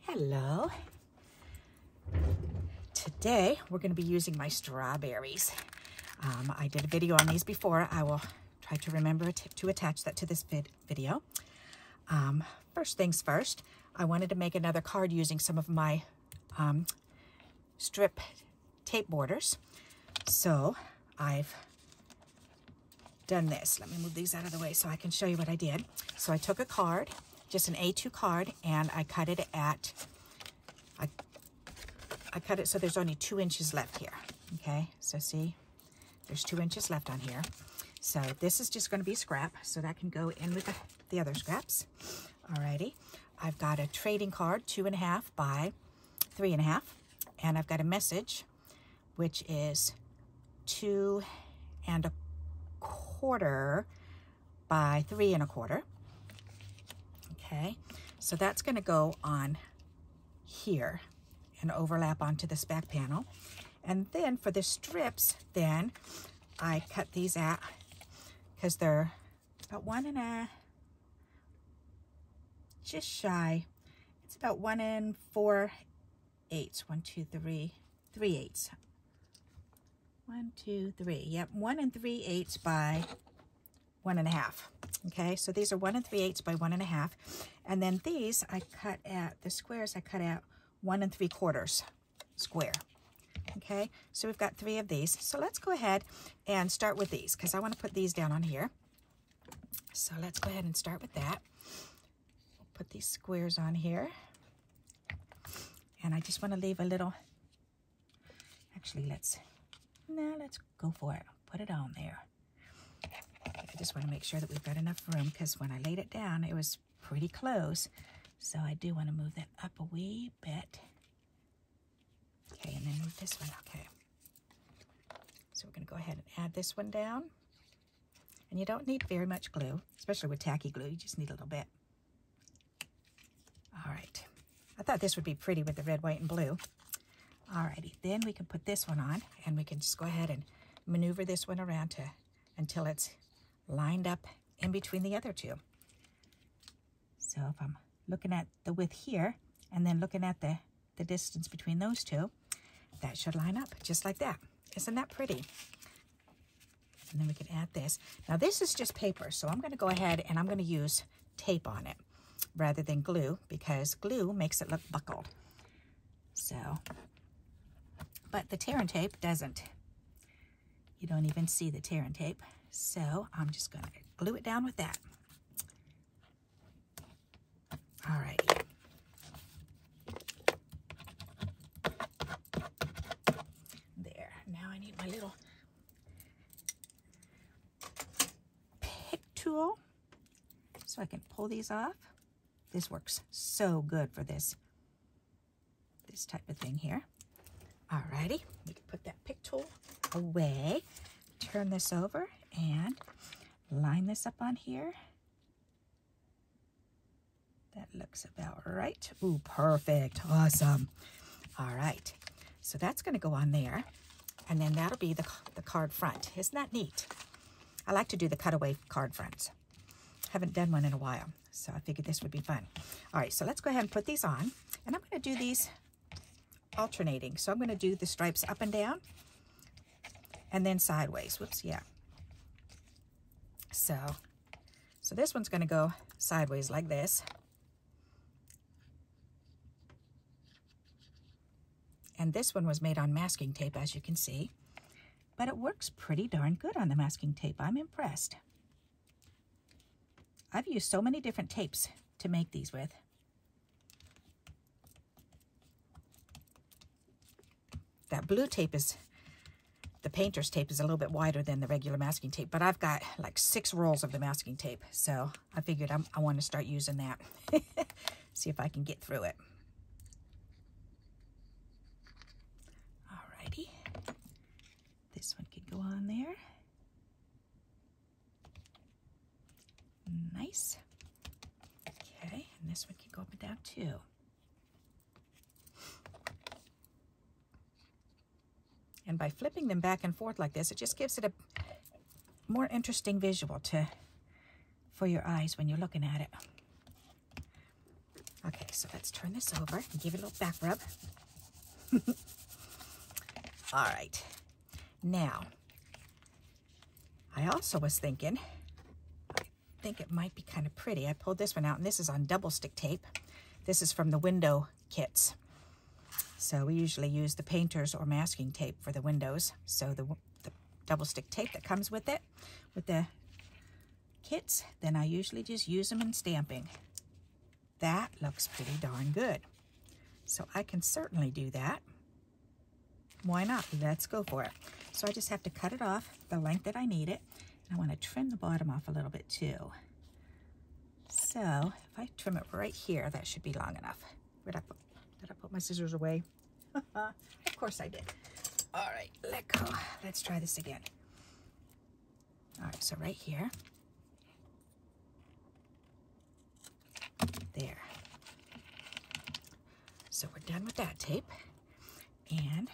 Hello. Today we're going to be using my strawberries. I did a video on these before. I will try to remember to attach that to this video. First things first, I wanted to make another card using some of my strip tape borders. So I've done this. Let me move these out of the way so I can show you what I did. So I took a card, just an A2 card, and I cut it at, I cut it so there's only 2 inches left here. Okay, so see, there's 2 inches left on here. So this is just going to be scrap, so that can go in with the other scraps. Alrighty, I've got a trading card, 2.5 by 3.5, and I've got a message, which is 2 1/4 by 3 1/4. Okay, so that's going to go on here and overlap onto this back panel. And then for the strips, then I cut these out because they're about 1 just shy. It's about 1 4/8. 1, 2, 3, 3/8. 1, 2, 3. Yep, 1 3/8 by 1.5. Okay, so these are 1 3/8 by 1.5, and then these I cut out the squares. I cut out 1 3/4 square. Okay, so we've got 3 of these. So let's go ahead and start with these because I want to put these down on here. So let's go ahead and start with that. We'll put these squares on here, and I just want to leave a little. Actually, let's go for it. Put it on there. I just want to make sure that we've got enough room because when I laid it down, it was pretty close. So I do want to move that up a wee bit. Okay, and then move this one. Okay. So we're going to go ahead and add this one down. And you don't need very much glue, especially with tacky glue. You just need a little bit. All right. I thought this would be pretty with the red, white, and blue. Alrighty, then we can put this one on, and we can just go ahead and maneuver this one around until it's lined up in between the other two. So if I'm looking at the width here, and then looking at the distance between those two, that should line up just like that. Isn't that pretty? And then we can add this. Now this is just paper, so I'm going to go ahead and I'm going to use tape on it rather than glue, because glue makes it look buckled. So, but the tear and tape doesn't. You don't even see the tear and tape. So I'm just going to glue it down with that. All right. There. Now I need my little pick tool so I can pull these off. This works so good for this type of thing here. Alrighty, we can put that pick tool away, turn this over, and line this up on here. That looks about right. Ooh, perfect. Awesome. All right, so that's going to go on there, and then that'll be the card front. Isn't that neat? I like to do the cutaway card fronts. Haven't done one in a while, so I figured this would be fun. All right, so let's go ahead and put these on, and I'm going to do these alternating. So I'm going to do the stripes up and down and then sideways. Whoops, yeah. So this one's going to go sideways like this. And this one was made on masking tape, as you can see. But it works pretty darn good on the masking tape. I'm impressed. I've used so many different tapes to make these with. That blue tape is, the painter's tape is a little bit wider than the regular masking tape, but I've got like 6 rolls of the masking tape, so I figured I want to start using that. See if I can get through it. Alrighty. This one can go on there. Nice. Okay, and this one can go up and down too. And by flipping them back and forth like this, it just gives it a more interesting visual for your eyes when you're looking at it. Okay, so let's turn this over and give it a little back rub. All right. Now, I also was thinking, I think it might be kind of pretty. I pulled this one out, and this is on double stick tape. This is from the window kits. So we usually use the painters or masking tape for the windows. So the double stick tape that comes with it, with the kits, then I usually just use them in stamping. That looks pretty darn good. So I can certainly do that. Why not? Let's go for it. So I just have to cut it off the length that I need it. And I want to trim the bottom off a little bit too. So if I trim it right here, that should be long enough. Did I put my scissors away? Of course I did. All right, let go. Let's try this again. All right, so right here. There. So we're done with that tape. And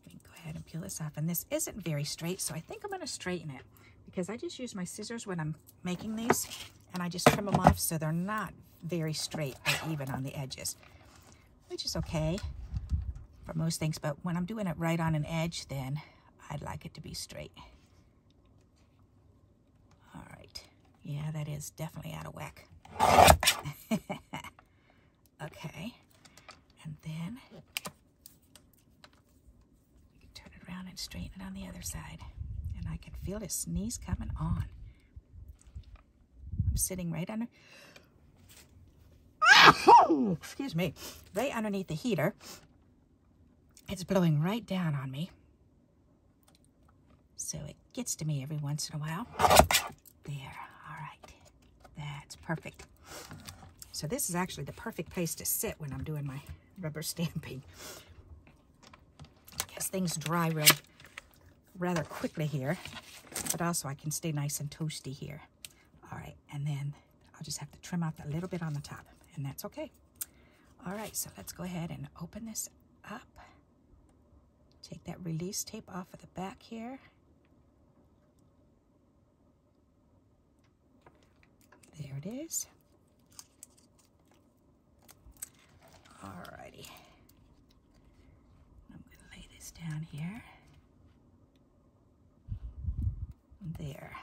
we can go ahead and peel this off. And this isn't very straight, so I think I'm going to straighten it, because I just use my scissors when I'm making these, and I just trim them off so they're not very straight or even on the edges, which is okay for most things. But when I'm doing it right on an edge, then I'd like it to be straight. All right. Yeah, that is definitely out of whack. Okay. And then you can turn it around and straighten it on the other side. And I can feel the sneeze coming on. I'm sitting right under, excuse me, right underneath the heater. It's blowing right down on me. So it gets to me every once in a while. There, all right. That's perfect. So this is actually the perfect place to sit when I'm doing my rubber stamping, because things dry rather quickly here, but also I can stay nice and toasty here. All right, and then I'll just have to trim out a little bit on the top, and that's okay. All right, so let's go ahead and open this up. Take that release tape off of the back here. There it is. Alrighty. I'm going to lay this down here. There.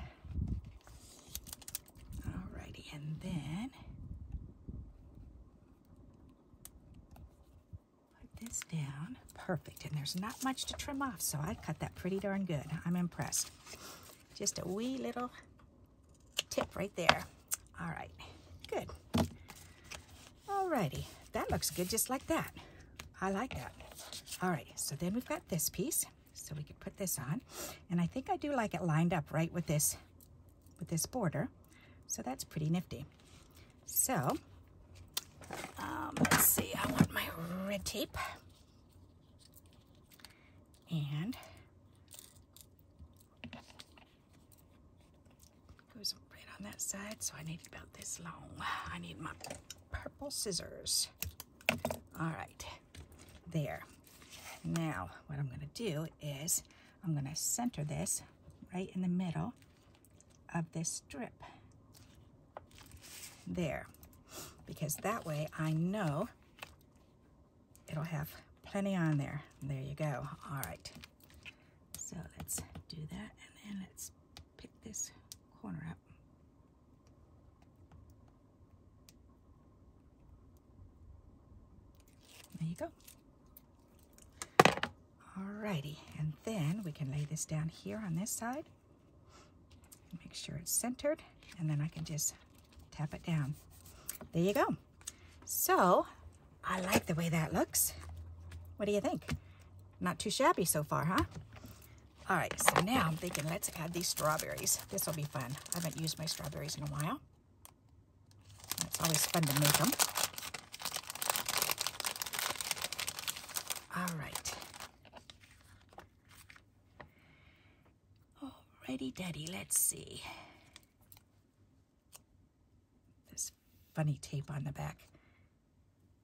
Alrighty, and then put this down. Perfect, and there's not much to trim off, so I cut that pretty darn good. I'm impressed. Just a wee little tip right there. All right, good. Alrighty, that looks good just like that. I like that. All right, so then we've got this piece, so we can put this on, and I think I do like it lined up right with this border, so that's pretty nifty. So let's see, I want my red tape, and goes right on that side, so I need about this long. I need my purple scissors. All right, there. Now, what I'm gonna do is I'm gonna center this right in the middle of this strip. There, because that way I know it'll have plenty on there. There you go. All right, so let's do that, and then let's pick this corner up. There you go. Alrighty, and then we can lay this down here on this side. Make sure it's centered, and then I can just tap it down. There you go. So, I like the way that looks. What do you think? Not too shabby so far, huh? All right, so now I'm thinking let's add these strawberries. This will be fun. I haven't used my strawberries in a while. It's always fun to make them. All right. Alrighty, Daddy, let's see. This funny tape on the back.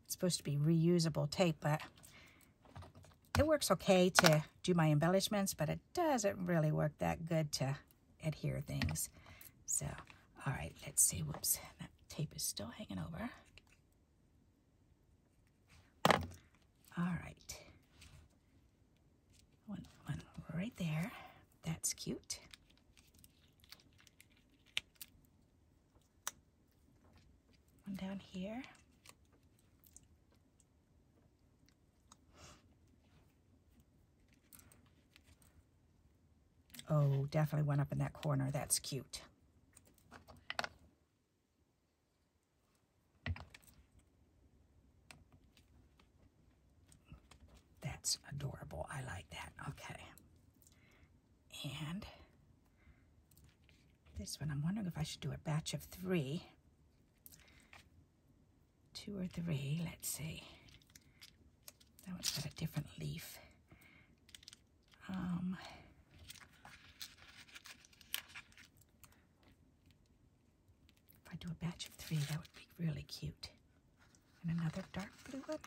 It's supposed to be reusable tape, but it works okay to do my embellishments, but it doesn't really work that good to adhere things. So, all right, let's see. Whoops, that tape is still hanging over. cute. One down here. Oh, definitely one up in that corner. That's cute. That's adorable. I like that. Okay. And this one, I'm wondering if I should do a batch of 3. 2 or 3. Let's see. That one's got a different leaf. If I do a batch of 3, that would be really cute. And another dark blue one.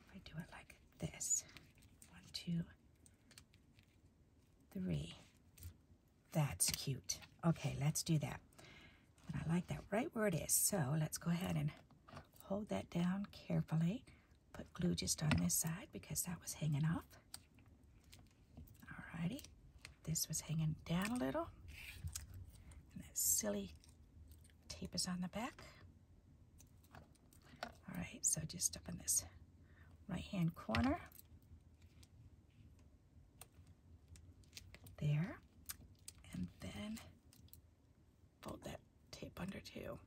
If I do it like this. 1, 2, 3. That's cute. Okay, let's do that. And I like that right where it is. So let's go ahead and hold that down carefully. Put glue just on this side because that was hanging off. Alrighty. This was hanging down a little. And that silly tape is on the back. Alright, so just up in this right-hand corner. There. And then fold that tape under too.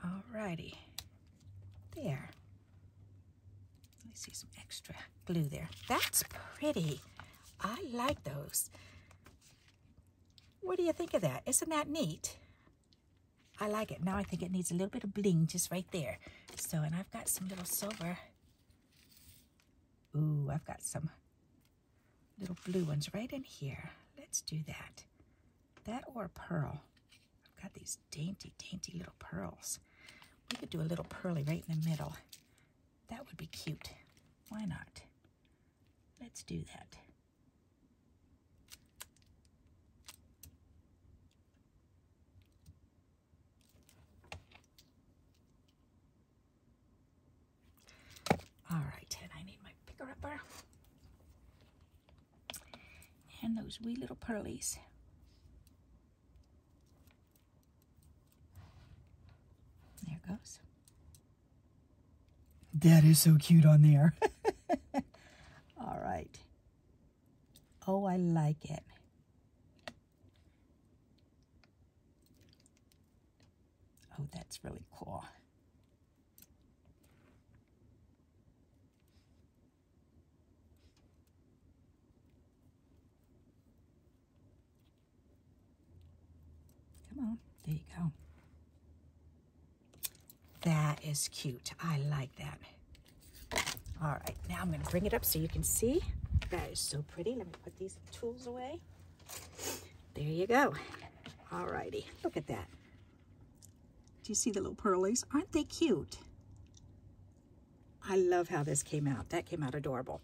Alrighty. There. I see some extra glue there. That's pretty. I like those. What do you think of that? Isn't that neat? I like it. Now I think it needs a little bit of bling just right there. So, and I've got some little silver. Ooh, I've got some little blue ones right in here. Let's do that. That or a pearl. I've got these dainty, dainty little pearls. We could do a little pearly right in the middle. That would be cute. Why not? Let's do that. All right, and I need my picker-upper. And those wee little pearlies. There it goes. That is so cute on there. All right. Oh, I like it. Oh, that's really cool. Come on, there you go. That is cute. I like that. All right, now I'm going to bring it up so you can see. That is so pretty. Let me put these tools away. There you go. All righty, look at that. Do you see the little pearlies? Aren't they cute? I love how this came out. That came out adorable.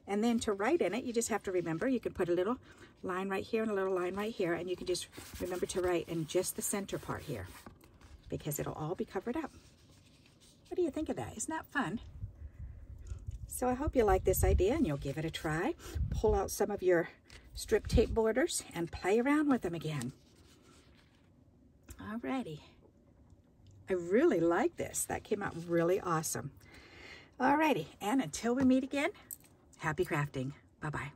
And then to write in it, you just have to remember, you can put a little line right here and a little line right here, and you can just remember to write in just the center part here because it'll all be covered up. What do you think of that? Isn't that fun? So I hope you like this idea and you'll give it a try. Pull out some of your strip tape borders and play around with them again. Alrighty. I really like this. That came out really awesome. Alrighty, and until we meet again, happy crafting. Bye-bye.